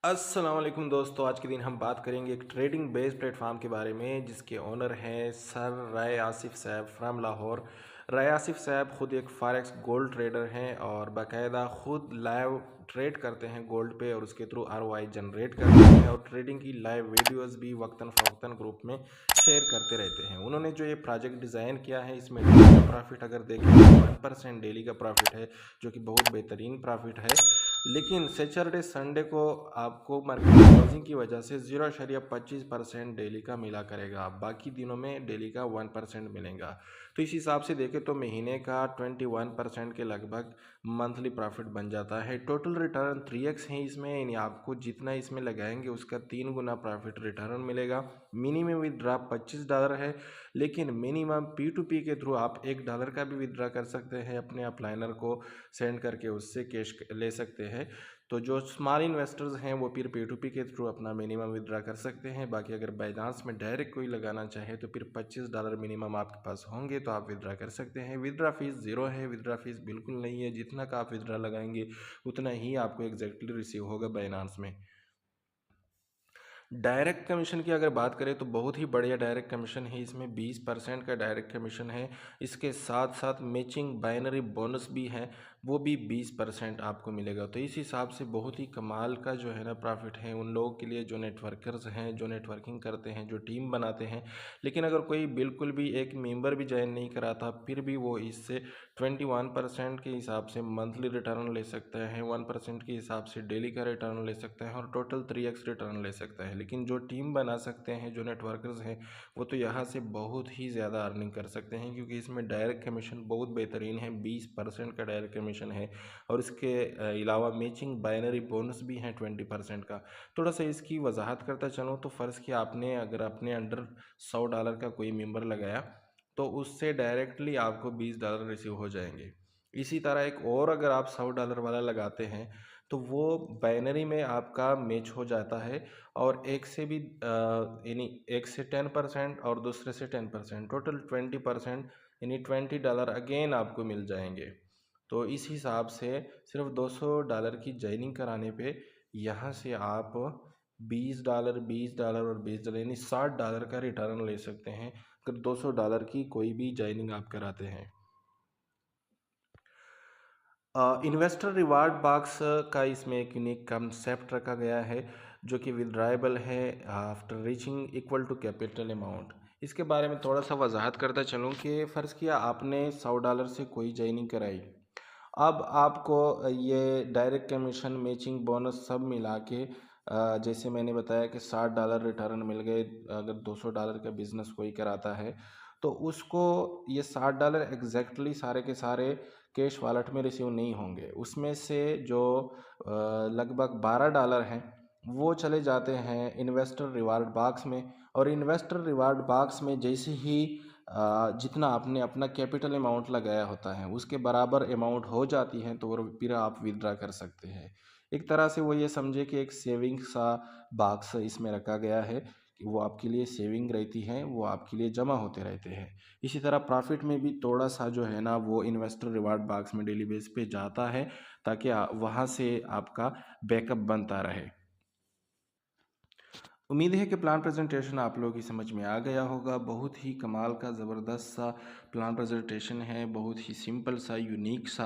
अस्सलाम वालेकुम दोस्तों। आज के दिन हम बात करेंगे एक ट्रेडिंग बेस्ड प्लेटफॉर्म के बारे में जिसके ओनर हैं सर राय आसिफ साहब फ्राम लाहौर। राय आसिफ साहब खुद एक फॉरेक्स गोल्ड ट्रेडर हैं और बाकायदा खुद लाइव ट्रेड करते हैं गोल्ड पे और उसके थ्रू आरओआई जनरेट करते हैं और ट्रेडिंग की लाइव वीडियोस भी वक्तन फ़वक्तन ग्रुप में शेयर करते रहते हैं। उन्होंने जो ये प्रोजेक्ट डिज़ाइन किया है इसमें डेली का प्रॉफिट अगर देखें तो 1% डेली का प्रॉफिट है, जो कि बहुत बेहतरीन प्रॉफिट है। लेकिन सैटरडे संडे को आपको मार्केट क्लोजिंग की वजह से 0.25% डेली का मिला करेगा, बाकी दिनों में डेली का 1% मिलेगा। तो इस हिसाब से देखें तो महीने का 21% के लगभग मंथली प्रॉफिट बन जाता है। टोटल रिटर्न 3x है इसमें, यानी आपको जितना इसमें लगाएंगे उसका 3 गुना प्रॉफिट रिटर्न मिलेगा। मिनिमम विदड्रा $25 है, लेकिन मिनिमम P2P के थ्रू आप $1 का भी विदड्रा कर सकते हैं, अपने अपलाइनर को सेंड करके उससे कैश ले सकते हैं। तो जो स्मॉल इन्वेस्टर्स हैं वो फिर P2P के थ्रू अपना मिनिमम विदड्रा कर सकते हैं। बाकी अगर बाइनांस में डायरेक्ट कोई लगाना चाहे तो फिर $25 मिनिमम आपके पास होंगे तो आप विदड्रा कर सकते हैं। विदड्रा फीस ज़ीरो है, विदड्रा फीस बिल्कुल नहीं है। जितना का आप विदड्रा लगाएंगे उतना ही आपको एग्जैक्टली रिसीव होगा बाइनांस में। डायरेक्ट कमीशन की अगर बात करें तो बहुत ही बढ़िया डायरेक्ट कमीशन है इसमें, 20% का डायरेक्ट कमीशन है। इसके साथ साथ मैचिंग बाइनरी बोनस भी है, वो भी 20% आपको मिलेगा। तो इस हिसाब से बहुत ही कमाल का जो है ना प्रॉफिट है उन लोगों के लिए जो नेटवर्कर्स हैं, जो नेटवर्किंग करते हैं, जो टीम बनाते हैं। लेकिन अगर कोई बिल्कुल भी एक मेंबर भी ज्वाइन नहीं करा था फिर भी वो इससे 21% के हिसाब से मंथली रिटर्न ले सकता है, 1% के हिसाब से डेली का रिटर्न ले सकता है और टोटल 3x रिटर्न ले सकता है। लेकिन जो टीम बना सकते हैं, जो नेटवर्कर्स हैं, वो तो यहाँ से बहुत ही ज़्यादा अर्निंग कर सकते हैं, क्योंकि इसमें डायरेक्ट कमीशन बहुत बेहतरीन है, 20% का डायरेक्ट कमीशन है। और इसके अलावा मैचिंग बाइनरी बोनस भी है 20% का। थोड़ा सा इसकी वजाहत करता चलूँ तो फ़र्ज़ किया आपने अगर अपने अंडर $100 का कोई मेंबर लगाया तो उससे डायरेक्टली आपको $20 रिसीव हो जाएंगे। इसी तरह एक और अगर आप $100 वाला लगाते हैं तो वो बाइनरी में आपका मैच हो जाता है और एक से भी यानी एक से 10% और दूसरे से 10%, टोटल 20%, यानी $20 अगेन आपको मिल जाएंगे। तो इस हिसाब से सिर्फ $200 की ज्वाइनिंग कराने पे यहाँ से आप $20, $20 और $20 यानी $60 का रिटर्न ले सकते हैं अगर $200 की कोई भी ज्वाइनिंग आप कराते हैं। इन्वेस्टर रिवार्ड बॉक्स का इसमें एक यूनिक कंसेप्ट रखा गया है जो कि विदड्राएबल है after reaching equal to capital amount. इसके बारे में थोड़ा सा वजाहत करता चलूँ कि फ़र्ज़ किया आपने $100 से कोई ज्वाइनिंग कराई, अब आपको ये डायरेक्ट कमीशन मैचिंग बोनस सब मिला के जैसे मैंने बताया कि $60 रिटर्न मिल गए। अगर $200 का बिज़नेस कोई कराता है तो उसको ये $60 एग्जैक्टली सारे के सारे कैश वॉलेट में रिसीव नहीं होंगे। उसमें से जो लगभग $12 हैं वो चले जाते हैं इन्वेस्टर रिवार्ड बॉक्स में। और इन्वेस्टर रिवार्ड बॉक्स में जैसे ही जितना आपने अपना कैपिटल अमाउंट लगाया होता है उसके बराबर अमाउंट हो जाती है तो फिर आप विड्रा कर सकते हैं। एक तरह से वो ये समझे कि एक सेविंग सा बॉक्स इसमें रखा गया है कि वो आपके लिए सेविंग रहती है, वो आपके लिए जमा होते रहते हैं। इसी तरह प्रॉफिट में भी थोड़ा सा जो है ना वो इन्वेस्टर रिवार्ड बॉक्स में डेली बेस पे जाता है ताकि वहाँ से आपका बैकअप बनता रहे। उम्मीद है कि प्लान प्रेजेंटेशन आप लोगों की समझ में आ गया होगा। बहुत ही कमाल का ज़बरदस्त सा प्लान प्रेजेंटेशन है, बहुत ही सिंपल सा, यूनिक सा।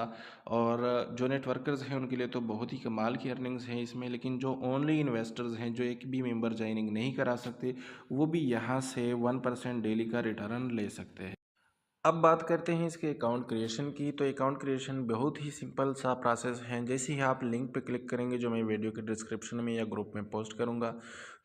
और जो नेटवर्कर्स हैं उनके लिए तो बहुत ही कमाल की अर्निंग्स हैं इसमें, लेकिन जो ओनली इन्वेस्टर्स हैं जो एक भी मेंबर ज्वाइनिंग नहीं करा सकते वो भी यहाँ से 1% डेली का रिटर्न ले सकते हैं। अब बात करते हैं इसके अकाउंट क्रिएशन की। तो अकाउंट क्रिएशन बहुत ही सिंपल सा प्रोसेस है। जैसे ही आप लिंक पे क्लिक करेंगे जो मैं वीडियो के डिस्क्रिप्शन में या ग्रुप में पोस्ट करूंगा,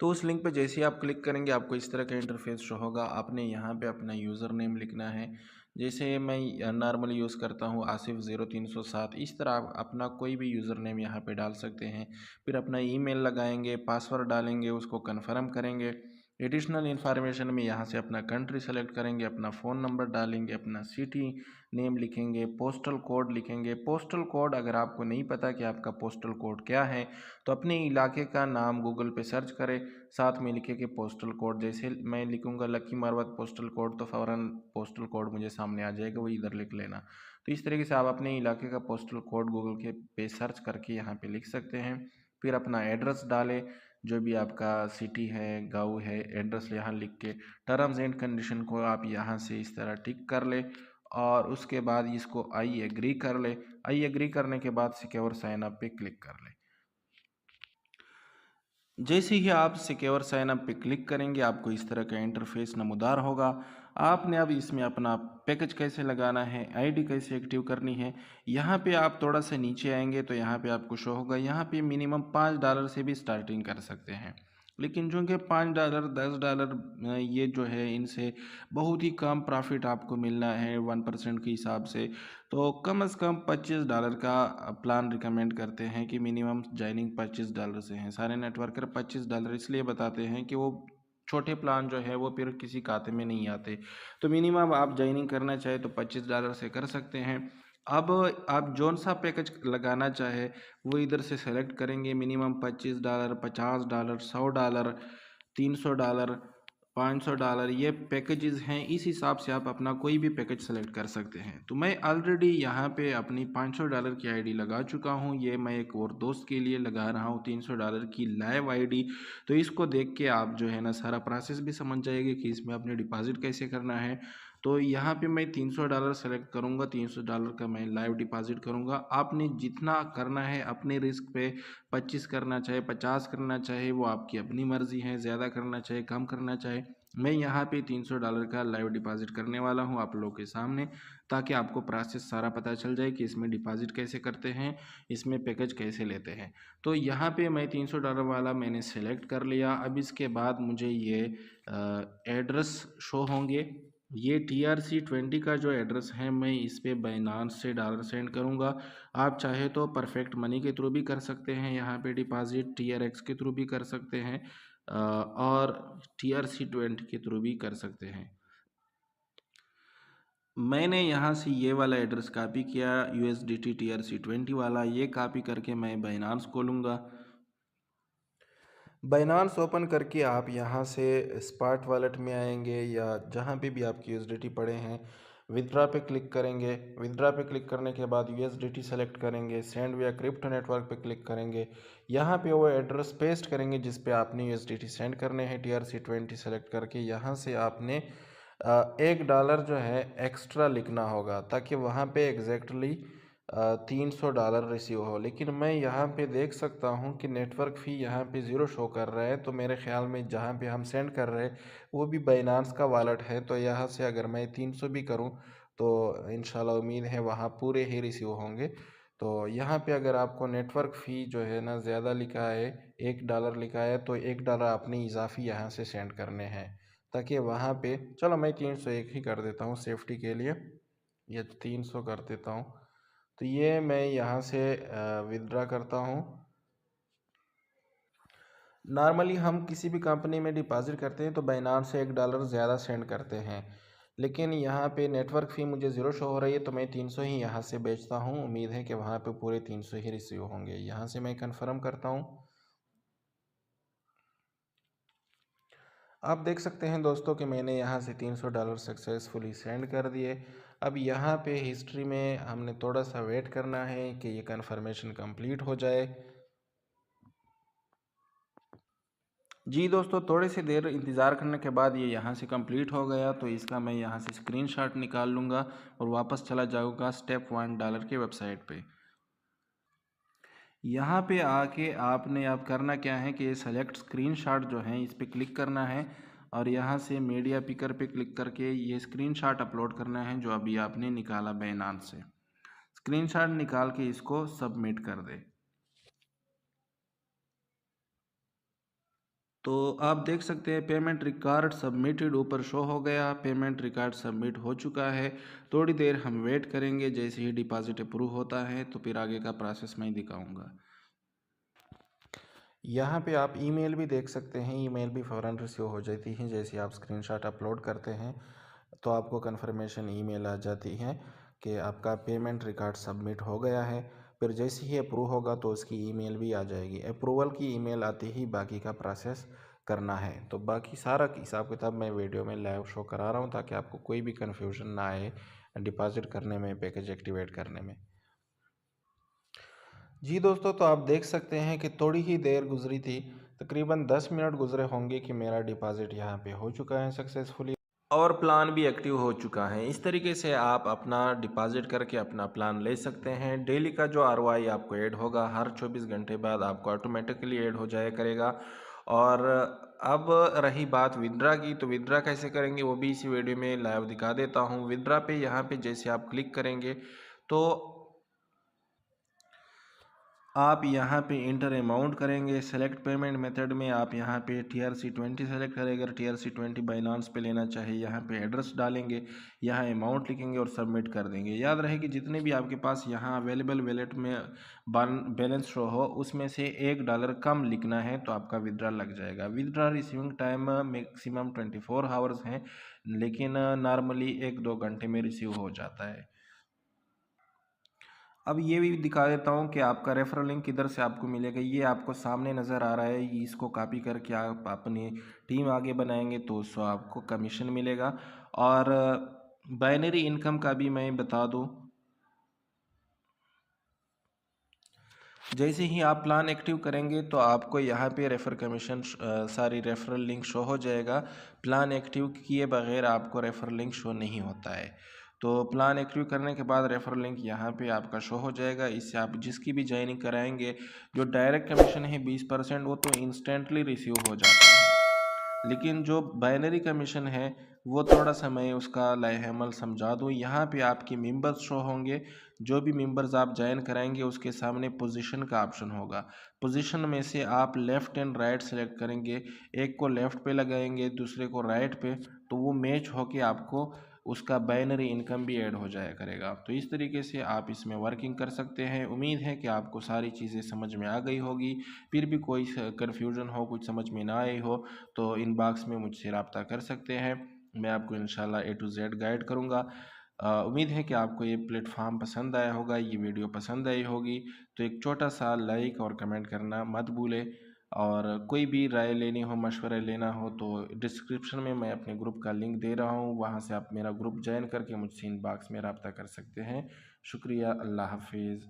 तो उस लिंक पे जैसे ही आप क्लिक करेंगे आपको इस तरह का इंटरफेस शो होगा। आपने यहाँ पे अपना यूज़र नेम लिखना है, जैसे मैं नॉर्मली यूज़ करता हूँ आसिफ 0307। इस तरह आप अपना कोई भी यूज़र नेम यहाँ पे डाल सकते हैं। फिर अपना ईमेल लगाएंगे, पासवर्ड डालेंगे, उसको कन्फर्म करेंगे। एडिशनल इन्फॉर्मेशन में यहाँ से अपना कंट्री सेलेक्ट करेंगे, अपना फ़ोन नंबर डालेंगे, अपना सिटी नेम लिखेंगे, पोस्टल कोड लिखेंगे। पोस्टल कोड अगर आपको नहीं पता कि आपका पोस्टल कोड क्या है तो अपने इलाके का नाम गूगल पे सर्च करें, साथ में लिखे कि पोस्टल कोड। जैसे मैं लिखूंगा लक्की मारवत पोस्टल कोड तो फ़ौरन पोस्टल कोड मुझे सामने आ जाएगा, वो इधर लिख लेना। तो इस तरीके से आप अपने इलाके का पोस्टल कोड गूगल के पे सर्च करके यहाँ पे लिख सकते हैं। फिर अपना एड्रेस डालें, जो भी आपका सिटी है, गाँव है, एड्रेस यहाँ लिख के टर्म्स एंड कंडीशन को आप यहाँ से इस तरह टिक कर लें और उसके बाद इसको आई एग्री कर ले। आई एग्री करने के बाद सिक्योर साइन अप पे क्लिक कर ले। जैसे ही आप सिक्योर साइन अप पे क्लिक करेंगे आपको इस तरह का इंटरफेस नमूदार होगा। आपने अब इसमें अपना पैकेज कैसे लगाना है, आईडी कैसे एक्टिव करनी है, यहाँ पे आप थोड़ा सा नीचे आएंगे तो यहाँ पे आपको शो होगा, यहाँ पे मिनिमम $5 से भी स्टार्टिंग कर सकते हैं। लेकिन चूँकि $5 $10 ये जो है इनसे बहुत ही कम प्रॉफिट आपको मिलना है 1% के हिसाब से, तो कम से कम $25 का प्लान रिकमेंड करते हैं कि मिनिमम ज्वाइनिंग $25 से हैं। सारे नेटवर्कर $25 इसलिए बताते हैं कि वो छोटे प्लान जो है वो फिर किसी खाते में नहीं आते। तो मिनिमम आप ज्वाइनिंग करना चाहे तो $25 से कर सकते हैं। अब आप जौन सा पैकेज लगाना चाहे वो इधर से सेलेक्ट करेंगे। मिनिमम $25, $50, $100, $300, $500 ये पैकेजेस हैं। इस हिसाब से आप अपना कोई भी पैकेज सेलेक्ट कर सकते हैं। तो मैं ऑलरेडी यहाँ पे अपनी $500 की आईडी लगा चुका हूँ। ये मैं एक और दोस्त के लिए लगा रहा हूँ $300 की लाइव आईडी। तो इसको देख के आप जो है ना सारा प्रोसेस भी समझ जाएंगे कि इसमें अपने डिपॉजिट कैसे करना है। तो यहाँ पे मैं $300 सेलेक्ट करूँगा, $300 का मैं लाइव डिपॉजिट करूँगा। आपने जितना करना है अपने रिस्क पे, 25 करना चाहे 50 करना चाहे वो आपकी अपनी मर्ज़ी है, ज़्यादा करना चाहे कम करना चाहे। मैं यहाँ पे $300 का लाइव डिपॉजिट करने वाला हूँ आप लोगों के सामने, ताकि आपको प्रोसेस सारा पता चल जाए कि इसमें डिपॉजिट कैसे करते हैं, इसमें पैकेज कैसे लेते हैं। तो यहाँ पे मैं $300 वाला मैंने सेलेक्ट कर लिया। अब इसके बाद मुझे ये एड्रेस शो होंगे। ये TRC20 का जो एड्रेस है मैं इस पे बाइनांस से डॉलर सेंड करूँगा। आप चाहे तो परफेक्ट मनी के थ्रू भी कर सकते हैं, यहाँ पे डिपॉजिट TRX के थ्रू भी कर सकते हैं और TRC20 के थ्रू भी कर सकते हैं। मैंने यहाँ से ये वाला एड्रेस कॉपी किया, USDT TRC20 वाला, ये कॉपी करके मैं बाइनांस खोलूँगा। बाइनांस ओपन करके आप यहाँ से स्पॉट वॉलेट में आएंगे या जहाँ पे भी आपकी USDT पड़े हैं, विदड्रॉ पे क्लिक करेंगे। विदड्रॉ पे क्लिक करने के बाद USDT सेलेक्ट करेंगे, सेंड विया क्रिप्टो नेटवर्क पे क्लिक करेंगे। यहाँ पे वो एड्रेस पेस्ट करेंगे जिस पे आपने USDT सेंड करने हैं। TRC20 सेलेक्ट करके यहाँ से आपने $1 जो है एक्स्ट्रा लिखना होगा, ताकि वहाँ पे एग्जैक्टली $300 रिसीव हो। लेकिन मैं यहाँ पे देख सकता हूँ कि नेटवर्क फ़ी यहाँ पे ज़ीरो शो कर रहा है। तो मेरे ख्याल में जहाँ पे हम सेंड कर रहे हैं वो भी बाइनांस का वॉलेट है, तो यहाँ से अगर मैं 300 भी करूँ तो इंशाल्लाह उम्मीद है वहाँ पूरे ही रिसीव होंगे। तो यहाँ पे अगर आपको नेटवर्क फ़ी जो है ना ज़्यादा लिखा है, $1 लिखा है, तो $1 अपनी इजाफ़ी यहाँ से सेंड करने हैं, ताकि वहाँ पे चलो मैं 301 ही कर देता हूँ सेफ्टी के लिए, या 300 कर देता हूँ। तो ये मैं यहाँ से विदड्रा करता हूँ। नॉर्मली हम किसी भी कंपनी में डिपॉजिट करते हैं तो बाइनांस से $1 ज़्यादा सेंड करते हैं, लेकिन यहाँ पे नेटवर्क फ़ी मुझे ज़ीरो शो हो रही है तो मैं 300 ही यहाँ से बेचता हूँ। उम्मीद है कि वहाँ पे पूरे 300 ही रिसीव होंगे। यहाँ से मैं कंफर्म करता हूँ। आप देख सकते हैं दोस्तों कि मैंने यहाँ से $300 सक्सेसफुली सेंड कर दिए। अब यहाँ पे हिस्ट्री में हमने थोड़ा सा वेट करना है कि ये कन्फर्मेशन कंप्लीट हो जाए। जी दोस्तों, थोड़ी सी देर इंतज़ार करने के बाद ये यहाँ से कंप्लीट हो गया, तो इसका मैं यहाँ से स्क्रीनशॉट निकाल लूँगा और वापस चला जाऊँगा स्टेप $1 की वेबसाइट पे। यहाँ पे आके आपने अब करना क्या है कि ये सेलेक्ट स्क्रीनशॉट जो है इस पर क्लिक करना है और यहाँ से मीडिया पिकर पे क्लिक करके ये स्क्रीनशॉट अपलोड करना है जो अभी आपने निकाला बाइनांस से। स्क्रीनशॉट निकाल के इसको सबमिट कर दे। तो आप देख सकते हैं पेमेंट रिकॉर्ड सबमिटेड ऊपर शो हो गया, पेमेंट रिकॉर्ड सबमिट हो चुका है। थोड़ी देर हम वेट करेंगे, जैसे ही डिपॉजिट अप्रूव होता है तो फिर आगे का प्रोसेस मैं दिखाऊंगा। यहाँ पे आप ईमेल भी देख सकते हैं, ईमेल भी फ़ौरन रिसीव हो जाती है। जैसे आप स्क्रीनशॉट अपलोड करते हैं तो आपको कंफर्मेशन ईमेल आ जाती है कि आपका पेमेंट रिकॉर्ड सबमिट हो गया है। फिर जैसे ही अप्रूव होगा तो उसकी ईमेल भी आ जाएगी। अप्रूवल की ईमेल आते ही बाकी का प्रोसेस करना है। तो बाकी सारा हिसाब किताब मैं वीडियो में लाइव शो करा रहा हूँ, ताकि आपको कोई भी कन्फ्यूजन ना आए डिपॉजिट करने में, पैकेज एक्टिवेट करने में। जी दोस्तों, तो आप देख सकते हैं कि थोड़ी ही देर गुजरी थी, तकरीबन 10 मिनट गुजरे होंगे कि मेरा डिपॉज़िट यहाँ पे हो चुका है सक्सेसफुली और प्लान भी एक्टिव हो चुका है। इस तरीके से आप अपना डिपॉज़िट करके अपना प्लान ले सकते हैं। डेली का जो आरओआई आपको ऐड होगा, हर 24 घंटे बाद आपको ऑटोमेटिकली ऐड हो जाया करेगा। और अब रही बात विथड्रा की, तो विथड्रा कैसे करेंगे वो भी इसी वीडियो में लाइव दिखा देता हूँ। विथड्रा पे यहाँ पे जैसे आप क्लिक करेंगे तो आप यहाँ पे इंटर अमाउंट करेंगे। सेलेक्ट पेमेंट मेथड में आप यहाँ पे TRC20 सेलेक्ट करेंगे। अगर TRC20 बाइनांस पे लेना चाहिए, यहाँ पे एड्रेस डालेंगे, यहाँ अमाउंट लिखेंगे और सबमिट कर देंगे। याद रहे कि जितने भी आपके पास यहाँ अवेलेबल वैलेट में बैलेंस शो हो, उसमें से $1 कम लिखना है तो आपका विथड्रा लग जाएगा। Withdraw receiving time maximum 24 hours हैं, लेकिन नॉर्मली 1-2 घंटे में रिसीव हो जाता है। अब ये भी दिखा देता हूँ कि आपका रेफरल लिंक किधर से आपको मिलेगा। ये आपको सामने नज़र आ रहा है, इसको कॉपी करके आप अपनी टीम आगे बनाएंगे तो उससे आपको कमीशन मिलेगा। और बाइनरी इनकम का भी मैं बता दूँ, जैसे ही आप प्लान एक्टिव करेंगे तो आपको यहाँ पे रेफ़र कमीशन सारी रेफरल लिंक शो हो जाएगा। प्लान एक्टिव किए बगैर आपको रेफरल लिंक शो नहीं होता है। तो प्लान एक्टिव करने के बाद रेफरल लिंक यहाँ पे आपका शो हो जाएगा। इससे आप जिसकी भी ज्वाइनिंग कराएंगे, जो डायरेक्ट कमीशन है 20%, वो तो इंस्टेंटली रिसीव हो जाता है। लेकिन जो बाइनरी कमीशन है वो थोड़ा सा मैं उसका लाहेमल समझा दूँ। यहाँ पे आपके मेंबर्स शो होंगे। जो भी मेंबर्स आप ज्वाइन कराएंगे उसके सामने पोजीशन का ऑप्शन होगा। पोजीशन में से आप लेफ़्ट एंड राइट सेलेक्ट करेंगे। एक को लेफ़्ट पे लगाएंगे, दूसरे को राइट पे, तो वो मैच होके आपको उसका बाइनरी इनकम भी ऐड हो जाया करेगा। तो इस तरीके से आप इसमें वर्किंग कर सकते हैं। उम्मीद है कि आपको सारी चीज़ें समझ में आ गई होगी। फिर भी कोई कन्फ्यूजन हो, कुछ समझ में ना आई हो, तो इनबॉक्स में मुझसे रब्ता कर सकते हैं। मैं आपको इंशाल्लाह A to Z गाइड करूँगा। उम्मीद है कि आपको ये प्लेटफॉर्म पसंद आया होगा, ये वीडियो पसंद आई होगी। तो एक छोटा सा लाइक और कमेंट करना मत भूलें। और कोई भी राय लेनी हो, मशवरा लेना हो, तो डिस्क्रिप्शन में मैं अपने ग्रुप का लिंक दे रहा हूँ, वहाँ से आप मेरा ग्रुप ज्वाइन करके मुझसे इनबॉक्स में रब्ता कर सकते हैं। शुक्रिया, अल्लाह हाफिज़।